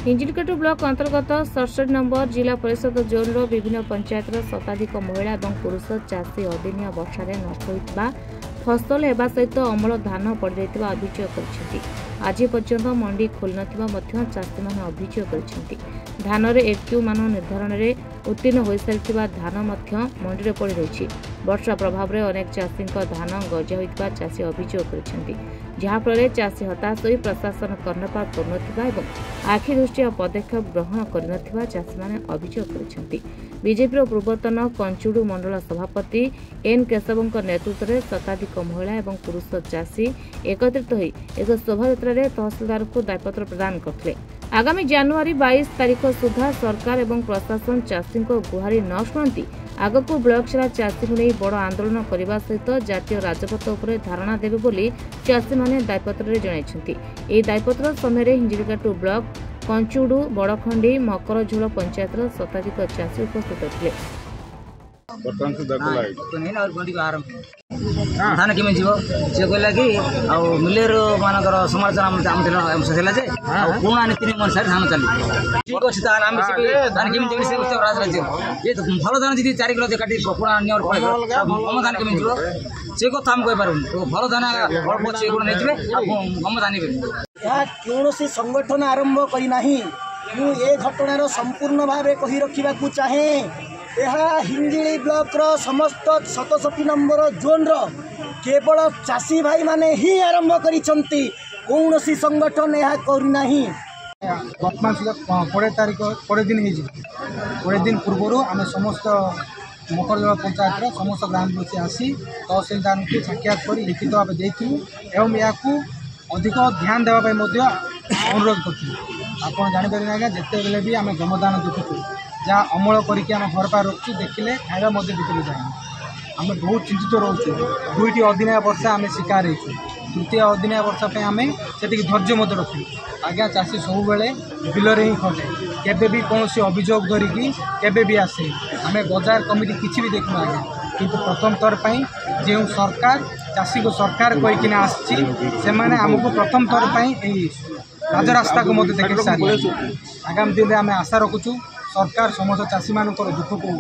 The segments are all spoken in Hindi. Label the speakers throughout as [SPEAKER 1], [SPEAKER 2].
[SPEAKER 1] हिंजिलकाटू ब्लॉक अंतर्गत 67 नंबर जिला परिषद जोन विभिन्न पंचायतर शताधिक महिला और पुरुष चाषी अदिनिया वर्षा नष्ट होता फसल होगा सहित अमल धान पड़ जाता अभियोग कर आज पर्यंत मंडी खोल न चाषी मैंने अभियोग कर धान एक्यू मान निर्धारण में उत्तीर्ण हो सारी धान मंडी में पड़ रही वर्षा प्रभाव में अनेक चाषी धान गजा होता चाषी अभियोग कर जहाँफल चाषी हताश हो प्रशासन कर्णपात कर आखि दृष्टिया पदक्षेप ग्रहण कर चाषी मैंने अभियोग कर बीजेपी पूर्वतन कंचुडू मंडल सभापति एन केशव नेतृत्व में शताधिक महिला और पुरुष चाषी एकत्रित हो एक शोभायात्रा तहसीलदार को दायपत्र प्रदान करते। आगामी जनवरी 22 तारीख सुधा सरकार और प्रशासन चाषी को गुहारी न शुणती आगक ब्लॉक सारा चाषी को नहीं बड़ आंदोलन करने सहित जातीय राजपथ उपर धारणा देवे बोली चाषी मैंने दायपत्र जणाइछन्ति। दायपत्र समय हिंजिलकाटू ब्लॉक कंचुडू बड़खंडी मकरझोल पंचायतर शताधिक चाषी उपस्थित थे।
[SPEAKER 2] धान केमी जीव सी कहला कि मिलेर मानकर समालोचना जे पुणा नीति अनुसार धान चली ठीक अच्छे धान केमी राज्य ये भल धान जी 4 किलो काटी पुणा गम धान केमी जीव से कथा आम कहीपर भल धान अल्प अच्छे नहीं गम धान
[SPEAKER 3] कौन संगठन आरंभ करना ये घटनार संपूर्ण भाव कही रखा चाहे यह हिंजिली ब्लॉक रो समस्त 67 नंबर जोन रो केवल चाषी भाई माने ही आरंभ करिसंती कौन संगठन यह करना
[SPEAKER 4] वर्तमान सुधा 20 दिन 20 दिन पूर्व आम समस्त मकरझोल पंचायत समस्त ग्रामवासी आसी तहसीलदार को साक्षात कर लिखित भाव देथिलु एवं या अधिक ध्यान देवाई अनुरोध करूँ। आप जापर आज्ञा जिते बेले भी आम जमदान देखुचु जहाँ अमल करके घर पार रखु देखिले खाଇବା भितर जाए आम बहुत चिंतित रोचु 2टी अदिनिया वर्षा आम शिकार हो तृतीय अदिनिया वर्षा आम से धैर्य रखु आज्ञा चाषी सब बेले बिलर ही खटे केबे भी कौन अभियोग धरिकी केबे भी आसे आम बजार कमिटी किसी भी देखु आज्ञा किंतु प्रथम थर पर जो सरकार चाषी को सरकार कहीकिना आसने आमको प्रथम थर पर राजरास्ता को मत देख सारी आगामी दिन में आम आशा रखुचु सरकार समस्त चाषी मान दुख को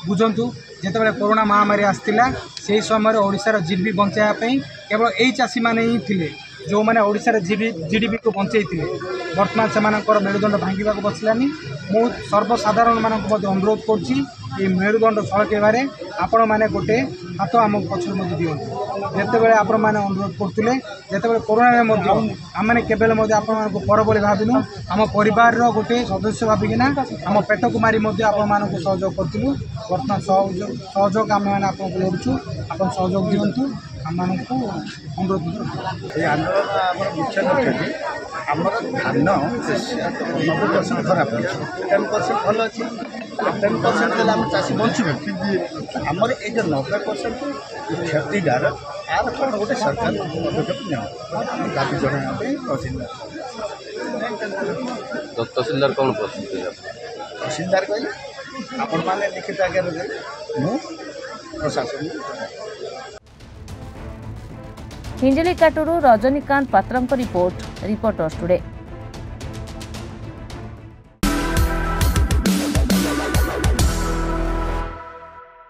[SPEAKER 4] बुझंतु जिते कोरोना महामारी आसला से समय ओडिशार जीडीपी बचाइवाई केवल यही चाषी मैंने ही थे जो मैंने ओडिशार जीडीपी को बचाई वर्तमान से मेरुदंड भांगा बसलानी मु सर्वसाधारण मानक अनुरोध करुँच मेरुदंड सड़कबारे आपण मैंने गोटे हाथ आम पक्ष दिखाँ जिते आपण मैंने अनुरोध करते जिते कोरोना आम केवल आप पर भाविनु आम परिवार गोटे सदस्य भाविकिना आम पेट को मारी आपण सहयोग करूँ बर्तमान सहयोग आम मैंने आपको लड़ुचु आप सहयोग दिंतु आम अनुरोध
[SPEAKER 5] आंदोलन मुख्य लक्ष्य आमर धान 90% खराब 10% भल अच्छी 10% आम चाषी बचुबे आमर ये जो 90% क्षतिदार यार कौन गोटे सरकार पदक्षेप ने दाबी जनाई
[SPEAKER 6] तहसीलदार कौन
[SPEAKER 5] तहसीलदार कहले आपण मैंने लिखित आगे मु प्रशासन
[SPEAKER 1] हिंजिलकाटू रजनीकांत पात्रंक रिपोर्ट रिपोर्टर्स टुडे।